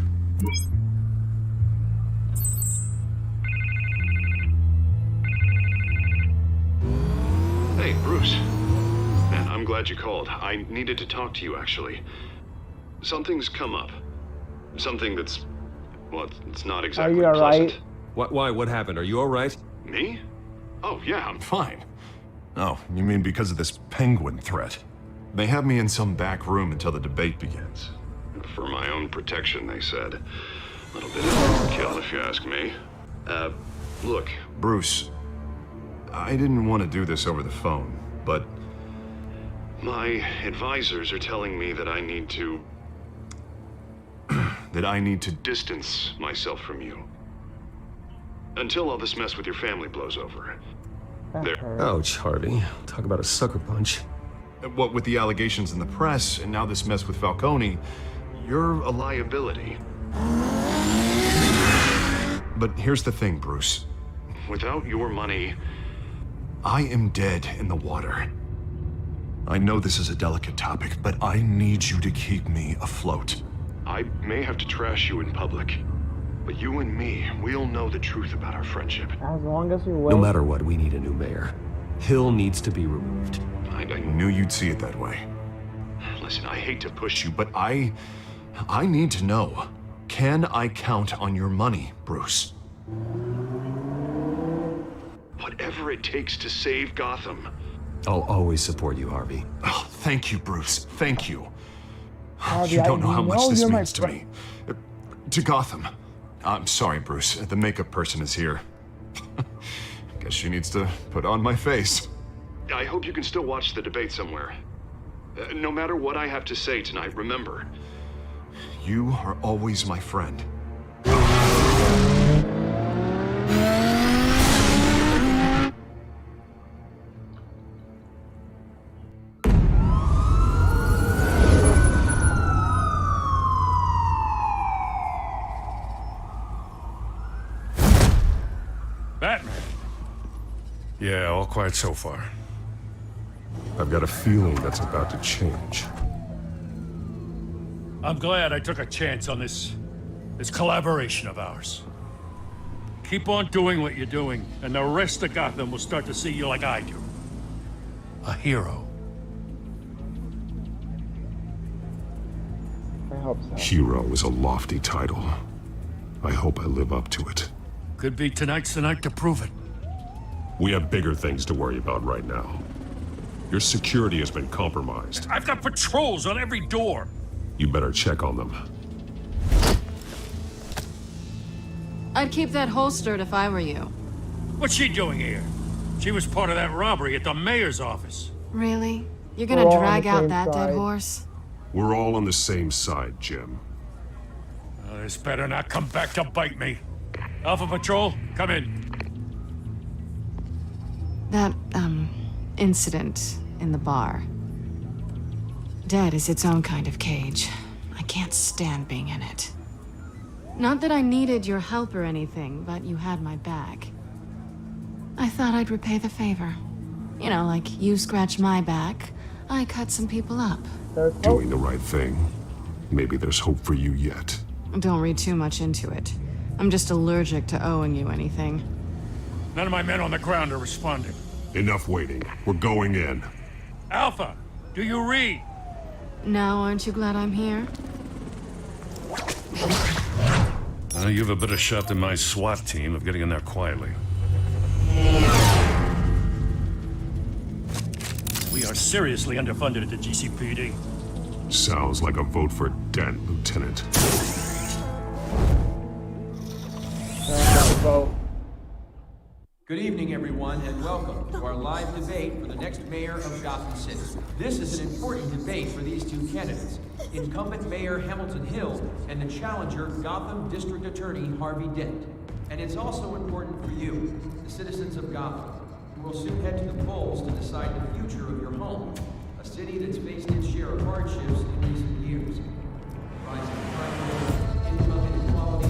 Hey, Bruce. Man, I'm glad you called. I needed to talk to you, actually. Something's come up. Something that's... well, it's not exactly pleasant. Right? Why? What happened? Are you all right? Me? Oh, yeah, I'm fine. Oh, you mean because of this penguin threat? They have me in some back room until the debate begins. For my own protection, they said. A little bit of overkill, if you ask me. Look. Bruce, I didn't want to do this over the phone, but... my advisors are telling me that I need to... that I need to... distance myself from you. Until all this mess with your family blows over. Ouch, Harvey. Talk about a sucker punch. What with the allegations in the press, and now this mess with Falcone, you're a liability. But here's the thing, Bruce. Without your money, I am dead in the water. I know this is a delicate topic, but I need you to keep me afloat. I may have to trash you in public, but you and me, we'll know the truth about our friendship. As long as you wait. No matter what, we need a new mayor. Hill needs to be removed. I knew you'd see it that way. Listen, I hate to push you, but I need to know. Can I count on your money, Bruce? Whatever it takes to save Gotham. I'll always support you, Harvey. Oh, thank you, Bruce. Thank you. Harvey, You don't know how much this you're means to my me. To Gotham. I'm sorry, Bruce. The makeup person is here. Guess she needs to put on my face. I hope you can still watch the debate somewhere. No matter what I have to say tonight, remember, you are always my friend. Batman. Yeah, all quiet so far. I've got a feeling that's about to change. I'm glad I took a chance on this collaboration of ours. Keep on doing what you're doing, and the rest of Gotham will start to see you like I do. A hero. I hope so. Hero is a lofty title. I hope I live up to it. Could be tonight's the night to prove it. We have bigger things to worry about right now. Your security has been compromised. I've got patrols on every door. You better check on them. I'd keep that holstered if I were you. What's she doing here? She was part of that robbery at the mayor's office. Really? You're We're gonna all on drag the out same that dead side. horse? We're all on the same side, Jim. This better not come back to bite me. Alpha Patrol, come in. That, incident in the bar. Dead is its own kind of cage. I can't stand being in it. Not that I needed your help or anything, but you had my back. I thought I'd repay the favor. You know, like you scratch my back, I cut some people up. Doing the right thing. Maybe there's hope for you yet. Don't read too much into it. I'm just allergic to owing you anything. None of my men on the ground are responding. Enough waiting. We're going in. Alpha, do you read? Now, aren't you glad I'm here? You have a better shot than my SWAT team of getting in there quietly. We are seriously underfunded at the GCPD. Sounds like a vote for Dent, Lieutenant. Good evening, everyone, and welcome to our live debate for the next mayor of Gotham City. This is an important debate for these two candidates, incumbent Mayor Hamilton Hill and the challenger Gotham District Attorney Harvey Dent. And it's also important for you, the citizens of Gotham, who will soon head to the polls to decide the future of your home, a city that's faced its share of hardships in recent years. Rising crime rates, income inequality,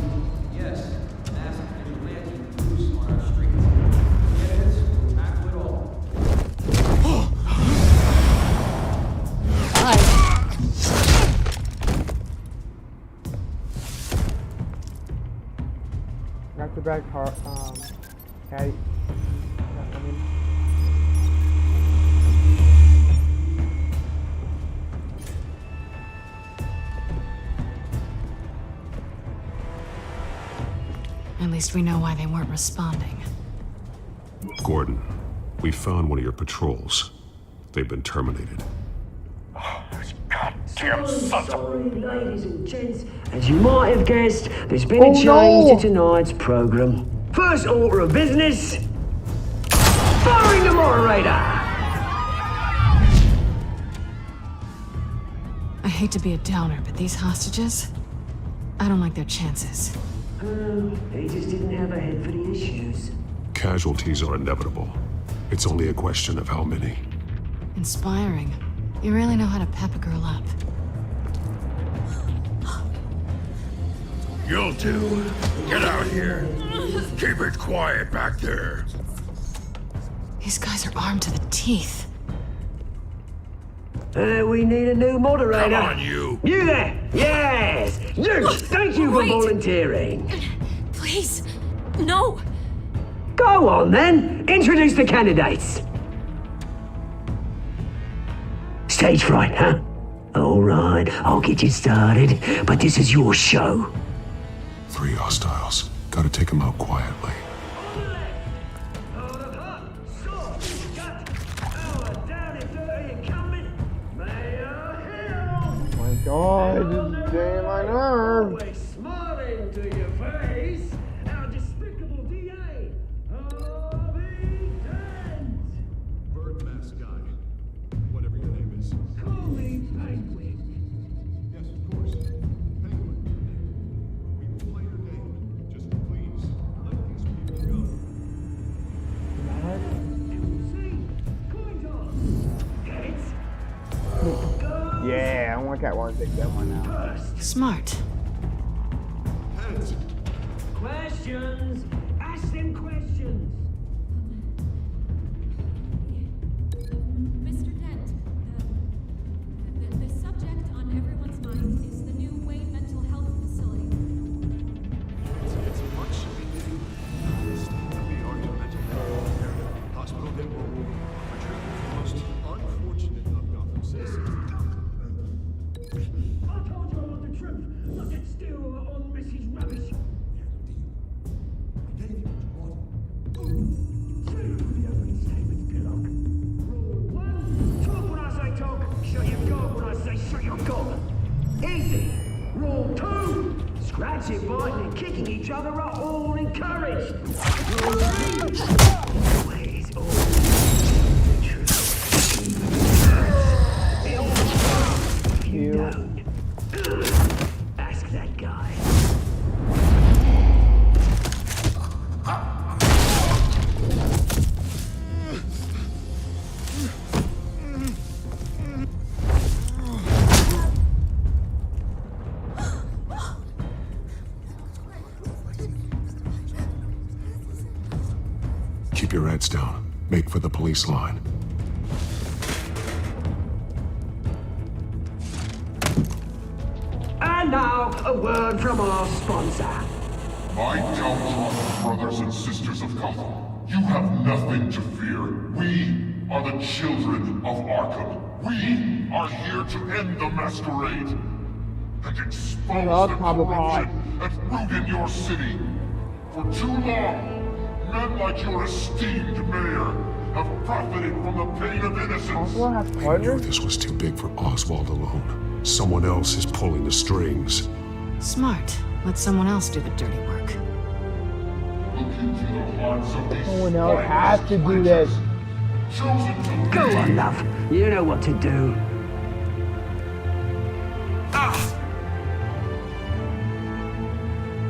yes, massive vigilante abuse on our streets. Back to back part. Hey. At least we know why they weren't responding. Gordon, we found one of your patrols. They've been terminated. Goddamn sons of... Ladies and gents, as you might have guessed, there's been a change to tonight's program. First order of business, firing the moderator. I hate to be a downer, but these hostages, I don't like their chances. They just didn't have a head for the issues. Casualties are inevitable. It's only a question of how many. Inspiring. You really know how to pep a girl up. You'll do. Get out here. Keep it quiet back there. These guys are armed to the teeth. We need a new moderator. Come on, you. You there? Yes! You! Thank you for volunteering. Please, no. Go on then. Introduce the candidates. Stage fright, huh? All right, I'll get you started, but this is your show. 3 hostiles. Gotta take them out quietly. My God, this day my nerve. Smiling to your face, our despicable DA, Harvey Dent. Birdmask guy. Whatever your name is. Call me Penguin. Yes, of course. Penguin. We will play your game. Just please, let these people go. Yeah, I want to take that one now. Smart. Questions. Ask them questions. Mr. Dent, the subject on everyone's mind is the new Wayne Mental Health Facility. It's much beginning. The Arkham Mental Health Care Hospital that will treat the most unfortunate of Gotham citizens. I told you I want the truth. Not get still on Mrs. Rubbish. Talk when I say talk, shut your gob when I say shut your gob. Easy. Rule 2, scratching, biting and kicking each other are all encouraged. Rule 3, always the truth. If you don't, ask that guy. Keep your heads down. Make for the police line. And now, a word from our sponsor. My downtrodden brothers and sisters of Gotham, you have nothing to fear. We are the children of Arkham. We are here to end the masquerade and expose the corruption at root in your city. For too long, men like your esteemed mayor have profited from the pain of innocence. I knew this was too big for Oswald alone. Someone else is pulling the strings. Smart. Let someone else do the dirty work. Someone else has to do this. Go on, love. You know what to do.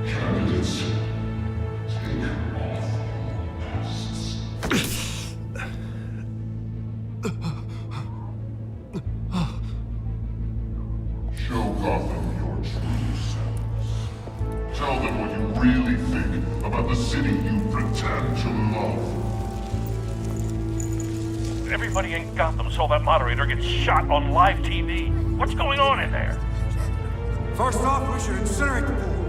Candidates, take off masks. Show Gotham your true selves. Tell them what you really think about the city you pretend to love. Everybody in Gotham saw that moderator get shot on live TV. What's going on in there? First off, we should incinerate the pool.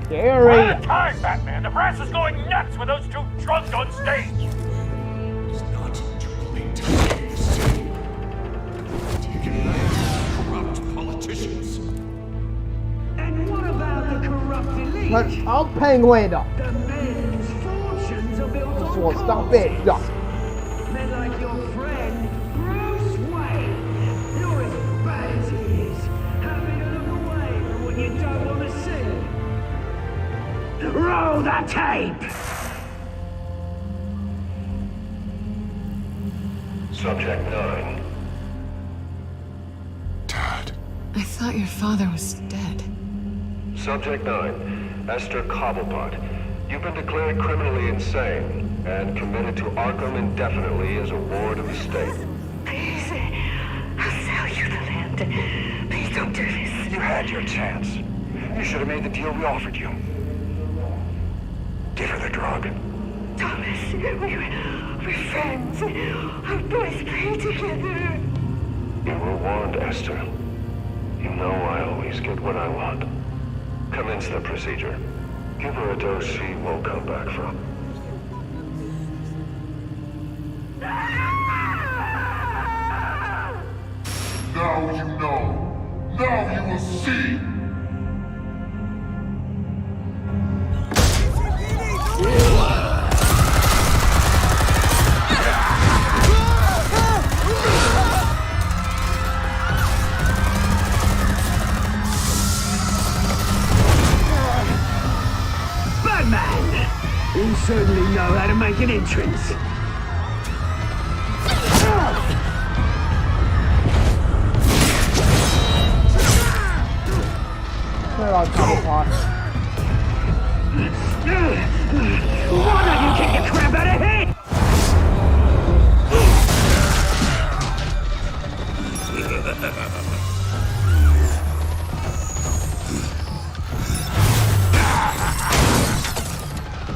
Scary. Quiet time, Batman. The brass is going nuts with those two drunks on stage. It's not to play taking the city. Taking back corrupt politicians. And what about the corrupt elite? But I'm Penguin. The men's fortunes are built on So stop it. Stop. Men like your friend, Bruce Wayne. You're as bad as he is. Happy to look away from what you Roll that tape! Subject 9. I thought your father was dead. Subject 9, Esther Cobblepot. You've been declared criminally insane and committed to Arkham indefinitely as a ward of the state. Please, I'll sell you the land. Please don't do this. You had your chance. You should have made the deal we offered you. Give her the drug. Thomas, we're friends. Our boys play together. You were warned, Esther. You know I always get what I want. Commence the procedure. Give her a dose she won't come back from. Now you know. Now you will see. Batman! You certainly know how to make an entrance. Clear out Cobblepot. Why don't you kick the crap out of him?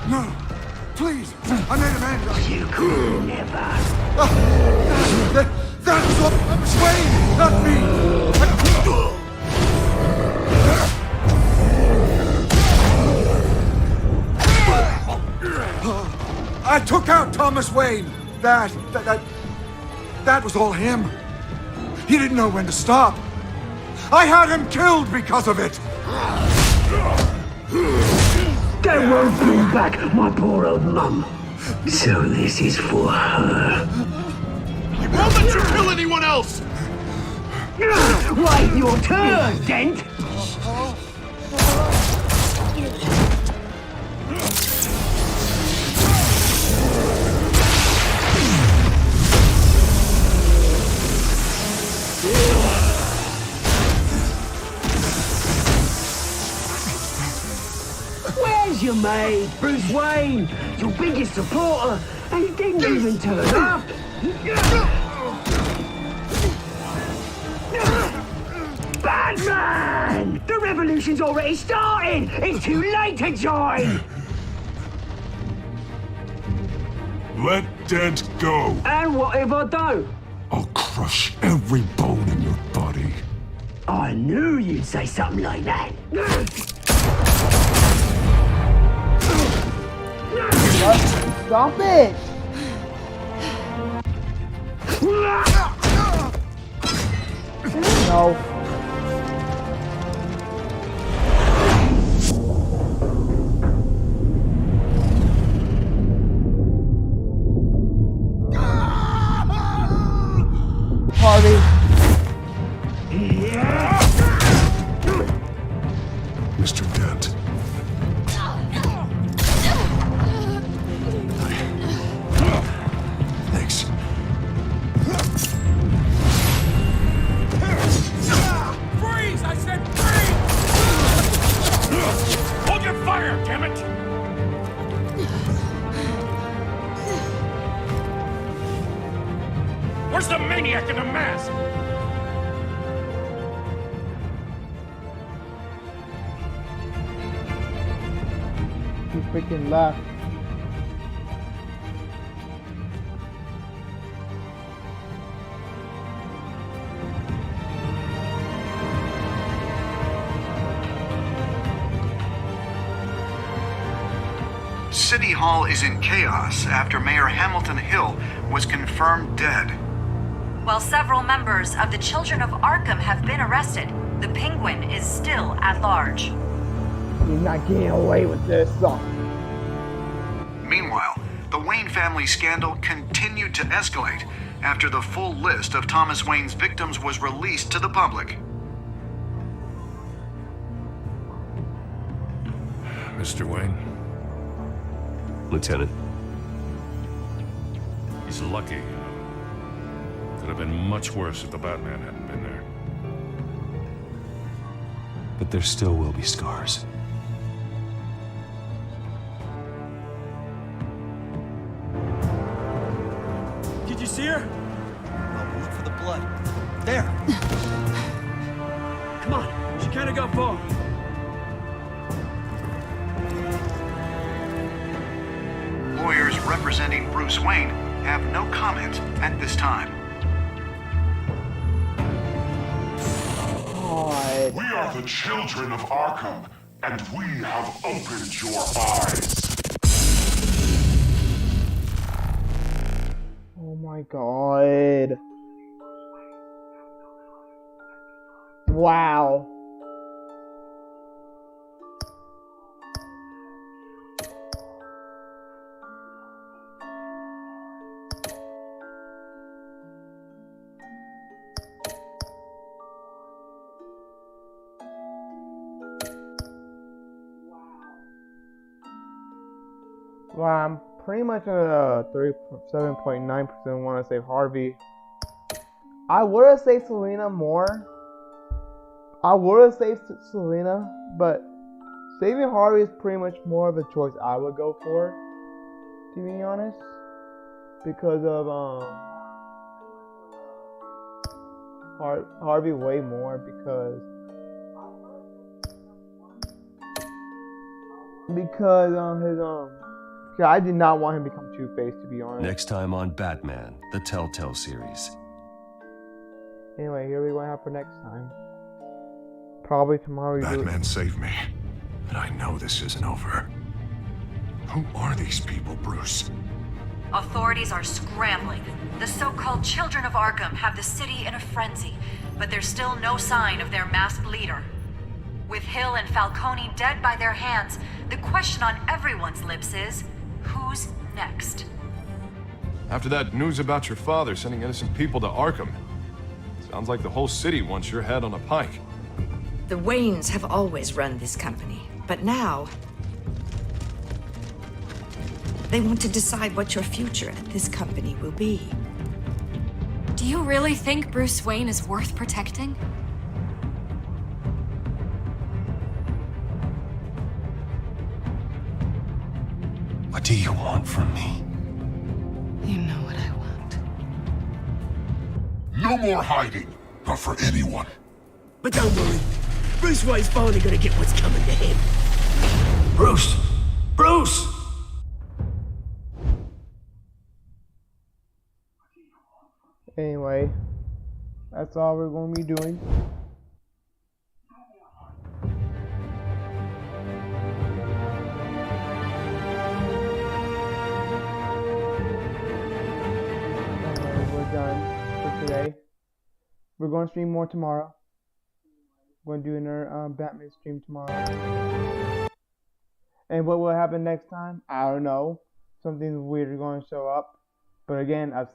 No! Please! I made a man! You could never. That's what Swain, not me! I took out Thomas Wayne. That was all him. He didn't know when to stop. I had him killed because of it. That won't bring back my poor old mum. So this is for her. I won't let you kill anyone else! Wait your turn, Dent! Where's your mate, Bruce Wayne? Your biggest supporter, and he didn't even turn up. Batman! The revolution's already started! It's too late to join! Let Dent go. And what if I don't? I'll crush every bone in your body. I knew you'd say something like that. Stop it! No. Harvey. Mr. Dent. Thanks. Freeze! I said freeze! Hold your fire, damn it! Where's the maniac in the mask? He freaking left. City Hall is in chaos after Mayor Hamilton Hill was confirmed dead. While several members of the Children of Arkham have been arrested, the Penguin is still at large. You're not getting away with this. Meanwhile, the Wayne family scandal continued to escalate after the full list of Thomas Wayne's victims was released to the public. Mr. Wayne, Lieutenant. He's lucky, you know. Could have been much worse if the Batman hadn't been there. But there still will be scars. Did you see her? Oh, look for the blood. There. Come on, she can't have gone far. Lawyers representing Bruce Wayne have no comment at this time. God. We are the children of Arkham, and we have opened your eyes. Oh my god. Wow. Well, I'm pretty much at a 37.9% want to save Harvey. I would have saved Selena more. I would have saved Selena, but saving Harvey is pretty much more of a choice I would go for, to be honest, because of Harvey way more because his yeah, I did not want him to become Two-Face, to be honest. Next time on Batman, the TellTale series. Anyway, here we go have for next time. Probably tomorrow. Batman saved me, but I know this isn't over. Who are these people, Bruce? Authorities are scrambling. The so-called Children of Arkham have the city in a frenzy, but there's still no sign of their masked leader. With Hill and Falcone dead by their hands, the question on everyone's lips is, who's next? After that news about your father sending innocent people to Arkham, sounds like the whole city wants your head on a pike. The Waynes have always run this company, but now they want to decide what your future at this company will be. Do you really think Bruce Wayne is worth protecting? What do you want from me? You know what I want. No more hiding, not for anyone. But don't worry, Bruce Wayne's finally gonna get what's coming to him. Bruce! Bruce! Anyway, that's all we're going to be doing. We're done for today. We're going to stream more tomorrow. We're going to do another Batman stream tomorrow. And what will happen next time? I don't know. Something weird is going to show up. But again, I've